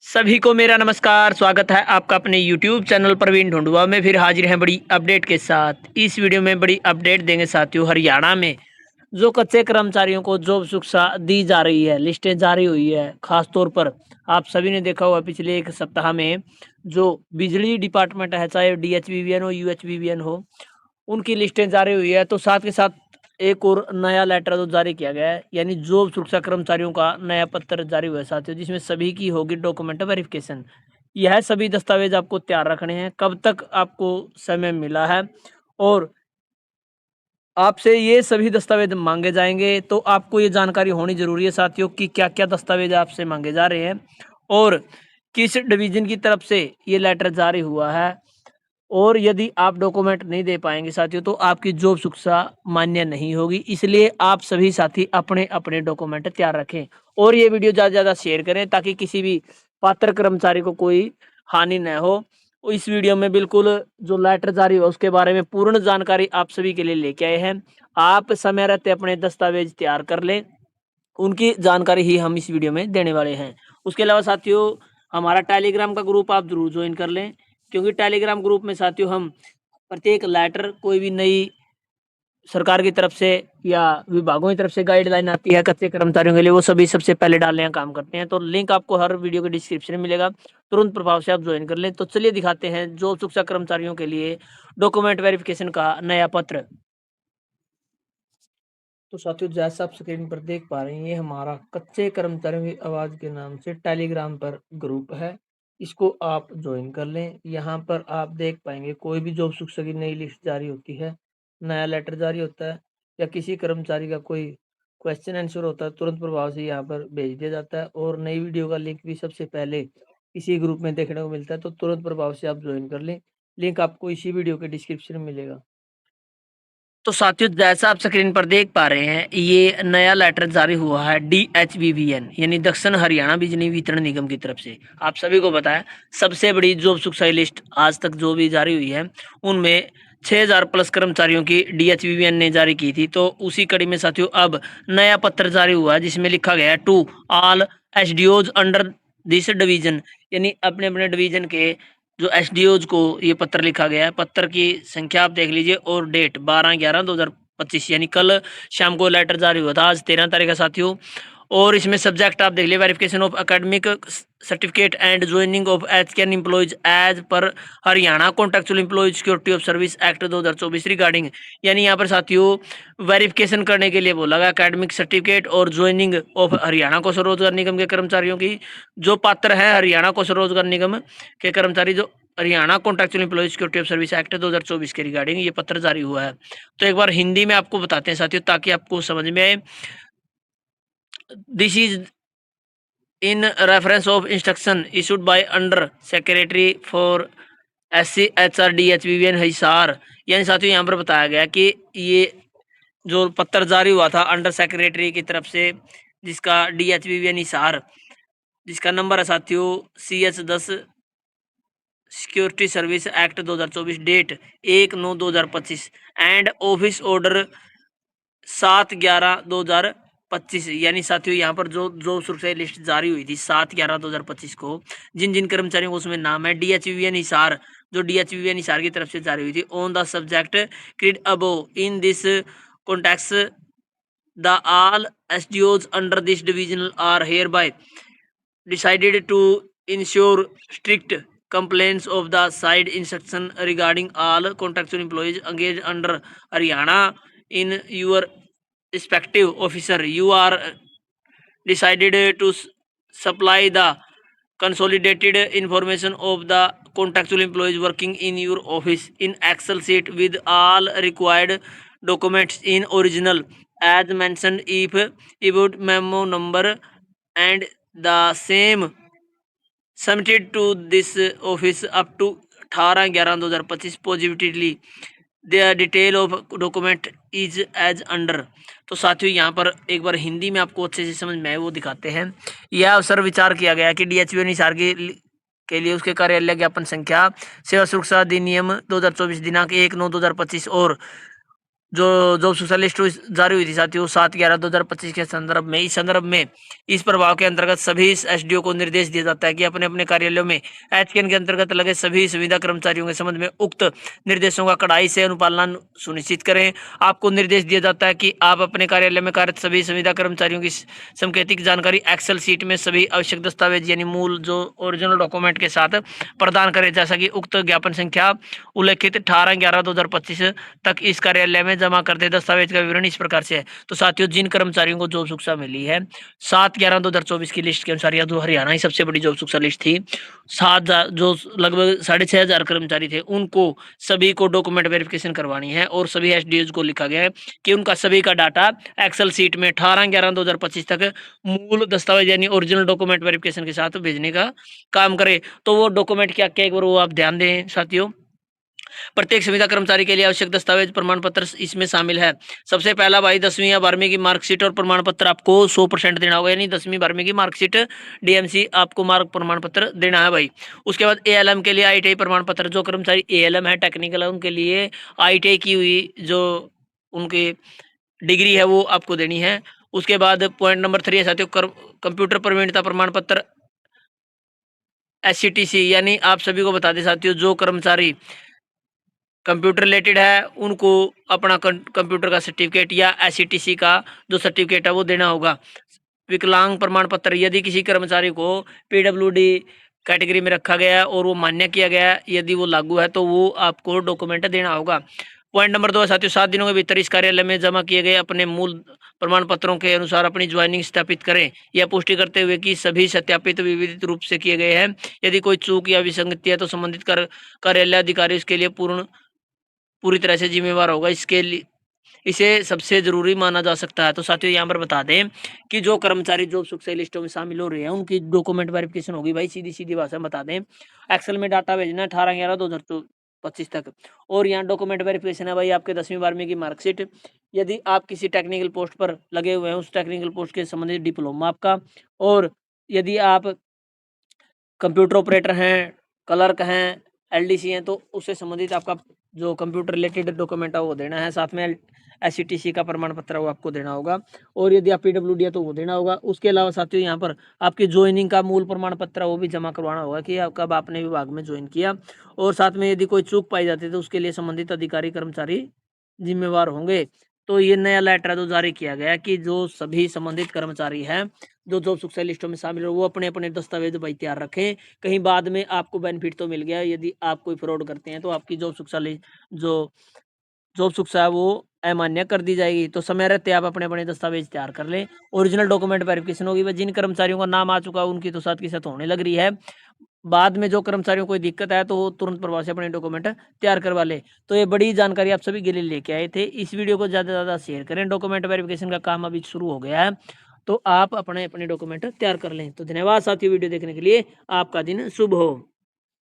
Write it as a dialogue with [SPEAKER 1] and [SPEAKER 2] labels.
[SPEAKER 1] सभी को मेरा नमस्कार। स्वागत है आपका अपने YouTube चैनल प्रवीण ढूंढुआ में। फिर हाजिर हैं बड़ी अपडेट के साथ। इस वीडियो में बड़ी अपडेट देंगे साथियों। हरियाणा में जो कच्चे कर्मचारियों को जॉब सुरक्षा दी जा रही है, लिस्टें जारी हुई है। खास तौर पर आप सभी ने देखा होगा पिछले एक सप्ताह में जो बिजली डिपार्टमेंट है, चाहे DHBBN हो UHBBN हो, उनकी लिस्टें जारी हुई है। तो साथ के साथ एक और नया लेटर जो जारी किया गया है, यानी जॉब सुरक्षा कर्मचारियों का नया पत्र जारी हुआ है साथियों, जिसमें सभी की होगी डॉक्यूमेंट वेरिफिकेशन। यह सभी दस्तावेज आपको तैयार रखने हैं। कब तक आपको समय मिला है और आपसे ये सभी दस्तावेज मांगे जाएंगे, तो आपको ये जानकारी होनी जरूरी है साथियों कि क्या क्या दस्तावेज आपसे मांगे जा रहे हैं और किस डिवीजन की तरफ से ये लेटर जारी हुआ है। और यदि आप डॉक्यूमेंट नहीं दे पाएंगे साथियों, तो आपकी जॉब सुरक्षा मान्य नहीं होगी। इसलिए आप सभी साथी अपने अपने डॉक्यूमेंट तैयार रखें और ये वीडियो ज़्यादा से ज़्यादा शेयर करें, ताकि किसी भी पात्र कर्मचारी को कोई हानि न हो। और इस वीडियो में बिल्कुल जो लेटर जारी हुआ उसके बारे में पूर्ण जानकारी आप सभी के लिए लेके आए हैं। आप समय रहते अपने दस्तावेज तैयार कर लें, उनकी जानकारी ही हम इस वीडियो में देने वाले हैं। उसके अलावा साथियों, हमारा टेलीग्राम का ग्रुप आप जरूर ज्वाइन कर लें, क्योंकि टेलीग्राम ग्रुप में साथियों हम प्रत्येक लेटर, कोई भी नई सरकार की तरफ से या विभागों की तरफ से गाइडलाइन आती है कच्चे कर्मचारियों के लिए, वो सभी सबसे पहले डालने का काम करते हैं। तो लिंक आपको हर वीडियो के डिस्क्रिप्शन में मिलेगा, तुरंत प्रभाव से आप ज्वाइन कर लें। तो चलिए दिखाते हैं जो शिक्षा कर्मचारियों के लिए डॉक्यूमेंट वेरिफिकेशन का नया पत्र। तो साथियों, जैसा आप स्क्रीन पर देख पा रहे हैं, ये हमारा कच्चे कर्मचारियों की आवाज़ के नाम से टेलीग्राम पर ग्रुप है। इसको आप ज्वाइन कर लें। यहाँ पर आप देख पाएंगे कोई भी जॉब शिक्षा की नई लिस्ट जारी होती है, नया लेटर जारी होता है, या किसी कर्मचारी का कोई क्वेश्चन आंसर होता है, तुरंत प्रभाव से यहाँ पर भेज दिया जाता है। और नई वीडियो का लिंक भी सबसे पहले इसी ग्रुप में देखने को मिलता है। तो तुरंत प्रभाव से आप ज्वाइन कर लें। लिंक आपको इसी वीडियो के डिस्क्रिप्शन में मिलेगा। तो साथियों, जैसा आप स्क्रीन पर देख पा रहे हैं, ये नया लेटर जारी हुआ है DHBBN यानी दक्षिण हरियाणा बिजली वितरण निगम की तरफ से। आप सभी को पता है, सबसे बड़ी जॉब सुरक्षा लिस्ट आज तक जो भी जारी हुई है, उनमें 6000 प्लस कर्मचारियों की DHBBN ने जारी की थी। तो उसी कड़ी में साथियों अब नया पत्र जारी हुआ है, जिसमें लिखा गया है to all SDOs under this division, यानी अपने अपने डिवीजन के जो एसडीओज को ये पत्र लिखा गया है। पत्र की संख्या आप देख लीजिए और डेट 12/11/2025, यानी कल शाम को लेटर जारी हुआ था। आज 13 तारीख है साथियों। और इसमें सब्जेक्ट आप देख लीजिए, verification of academic certificate and joining of HKN employees as per Haryana contractual employees security of service act 2024 regarding, यानी यहाँ पर साथियों वेरिफिकेशन करने के लिए बोला गया एकेडमिक सर्टिफिकेट और ज्वाइनिंग ऑफ हरियाणा कौशल रोजगार निगम के कर्मचारियों की। जो पात्र है हरियाणा कौशल रोजगार निगम के कर्मचारी, जो Haryana contractual employees security of service act 2024 के रिगार्डिंग ये पत्र जारी हुआ है। तो एक बार हिंदी में आपको बताते हैं साथियों, ताकि आपको समझ में आए। This is in reference of instruction issued by under secretary for SC HR DHBBN Hisar, यानी साथियों यहाँ पर बताया गया कि ये जो पत्र जारी हुआ था अंडर सेक्रेटरी की तरफ से, जिसका DHBBN हिसार, जिसका नंबर है साथियों CS10 security service act 2024, date 1/9/2025 and office order 7/11/2025, यानी साथियों यहाँ पर जो जो सुरक्षा लिस्ट जारी हुई थी 7/11/2025 को, जिन जिन कर्मचारियों को उसमें नाम है DHBBN हिसार, जो DHBBN हिसार की तरफ से जारी हुई थी, on the subject creed above in this context the all SDOs under this division are hereby decided to ensure strict compliance of the side instruction regarding all contractual employees engaged under Haryana in your respective officer. You are decided to supply the consolidated information of the contractual employees working in your office in Excel sheet with all required documents in original as mentioned if about memo number and the same submitted to this office up to 18/11/2025 positively the detail of document is as under। तो साथियों यहाँ पर एक बार हिंदी में आपको अच्छे से समझ में आए वो दिखाते हैं। यह अवसर विचार किया गया कि DHBBN हिसार के लिए उसके कार्यालय ज्ञापन संख्या सेवा सुरक्षा अधिनियम 2024 दिनांक 1/9/2025 और जो जॉब सुरक्षा लिस्ट जारी हुई थी साथियों 7/11/2025 के संदर्भ में, इस संदर्भ में इस प्रभाव के अंतर्गत सभी एसडीओ को निर्देश दिया जाता है कि अपने अपने कार्यालयों में एचकेएन के अंतर्गत लगे सभी संविदा कर्मचारियों के संबंध में उक्त निर्देशों का कड़ाई से अनुपालन सुनिश्चित करें। आपको निर्देश दिया जाता है कि आप अपने कार्यालय में कार्यरत सभी संविदा कर्मचारियों की सांकेतिक जानकारी एक्सेल शीट में सभी आवश्यक दस्तावेज यानी मूल जो ओरिजिनल डॉक्यूमेंट के साथ प्रदान करें, जैसा कि उक्त ज्ञापन संख्या उल्लेखित 18/11/2025 तक इस कार्यालय में जमा करते दस्तावेज का विवरण इस प्रकार से है। तो साथियों, जिन कर्मचारियों को जॉब सुरक्षा मिली है 7/11/2024 की लिस्ट के अनुसार, यह जो हरियाणा की सबसे बड़ी जॉब सुरक्षा लिस्ट थी, 7,000 जो लगभग 6,500 कर्मचारी थे, उनको सभी को डॉक्यूमेंट वेरिफिकेशन करवानी है और सभी एसडीओज को लिखा गया है कि उनका सभी का डाटा एक्सेल शीट में 18/11/2025 तक मूल दस्तावेज यानी ओरिजिनल डॉक्यूमेंट वेरिफिकेशन के साथ भेजने का काम करे। तो वो डॉक्यूमेंट क्या क्या, एक बार वो आप ध्यान दें साथियों। प्रत्येक संविदा कर्मचारी के लिए आवश्यक दस्तावेज प्रमाण पत्र इसमें शामिल है। सबसे पहला भाई 10वीं या 12वीं की मार्कशीट और प्रमाण पत्र आपको 100% देना होगा, यानी 10वीं 12वीं की मार्कशीट डीएमसी आपको मार्क प्रमाण पत्र देना है भाई। उसके बाद एएलएम के लिए आईटीआई प्रमाण पत्र, जो कर्मचारी एएलएम है टेक्निकल है उनके लिए आईटीआई की हुई जो उनकी डिग्री है वो आपको देनी है। उसके बाद पॉइंट नंबर 3 है साथियों, कंप्यूटर प्रवीणता प्रमाण पत्र एससीटीसी, यानी आप सभी को बता दें साथियों, जो कर्मचारी कंप्यूटर रिलेटेड है उनको अपना कंप्यूटर का सर्टिफिकेट या एससीटीसी का जो सर्टिफिकेट है वो देना होगा। विकलांग प्रमाण पत्र, यदि किसी कर्मचारी को पीडब्ल्यूडी कैटेगरी में रखा गया है और वो मान्य किया गया है, यदि वो लागू है तो वो आपको डॉक्यूमेंट देना होगा। पॉइंट नंबर 2 है साथियों, 7 दिनों के भीतर इस कार्यालय में जमा किए गए अपने मूल प्रमाण पत्रों के अनुसार अपनी ज्वाइनिंग सत्यापित करें। यह पुष्टि करते हुए कि सभी सत्यापित विविध रूप से किए गए हैं। यदि कोई चूक या विसंगति है तो संबंधित कार्यालय अधिकारी उसके लिए पूरी तरह से जिम्मेवार होगा। इसके लिए इसे सबसे जरूरी माना जा सकता है। तो साथियों, यहाँ पर बता दें कि जो कर्मचारी जॉब सुरक्षा लिस्टों में शामिल हो रहे हैं उनकी डॉक्यूमेंट वेरिफिकेशन होगी भाई, सीधी सीधी भाषा में बता दें। एक्सेल में डाटा भेजना है 18/11/2025 तक, और यहाँ डॉक्यूमेंट वेरिफिकेशन है भाई आपके 10वीं 12वीं की मार्कशीट। यदि आप किसी टेक्निकल पोस्ट पर लगे हुए हैं उस टेक्निकल पोस्ट के संबंधित डिप्लोमा आपका, और यदि आप कंप्यूटर ऑपरेटर हैं, क्लर्क हैं, एलडीसी हैं, तो उससे संबंधित आपका जो कंप्यूटर रिलेटेड डॉक्यूमेंट है वो देना है। साथ में एससीटीसी का प्रमाण पत्र है वो आपको देना होगा, और यदि आप पीडब्ल्यूडी है तो वो देना होगा। उसके अलावा साथियों, यहाँ पर आपकी ज्वाइनिंग का मूल प्रमाण पत्र है वो भी जमा करवाना होगा कि कब आपने विभाग में ज्वाइन किया। और साथ में यदि कोई चूक पाई जाती है तो उसके लिए संबंधित अधिकारी कर्मचारी जिम्मेवार होंगे। तो ये नया लेटर जो जारी किया गया है कि जो सभी संबंधित कर्मचारी हैं जो जॉब सुरक्षा लिस्टों में शामिल हो वो अपने अपने दस्तावेज भाई तैयार रखें। कहीं बाद में आपको बेनिफिट तो मिल गया, यदि आप कोई फ्रॉड करते हैं तो आपकी जॉब सुरक्षा जो जॉब सुरक्षा है वो अमान्य कर दी जाएगी। तो समय रहते आप अपने अपने दस्तावेज तैयार कर लें। ओरिजिनल डॉक्यूमेंट वेरिफिकेशन होगी, जिन कर्मचारियों का नाम आ चुका है उनकी तो साथ के साथ होने लग रही है। बाद में जो कर्मचारियों को कोई दिक्कत है तो वो तुरंत प्रभाव से अपने डॉक्यूमेंट तैयार करवा ले। तो ये बड़ी जानकारी आप सभी के लिए लेके आए थे। इस वीडियो को ज़्यादा से ज़्यादा शेयर करें। डॉक्यूमेंट वेरिफिकेशन का काम अभी शुरू हो गया है, तो आप अपने अपने डॉक्यूमेंट तैयार कर लें। तो धन्यवाद साथियों, वीडियो देखने के लिए। आपका दिन शुभ हो।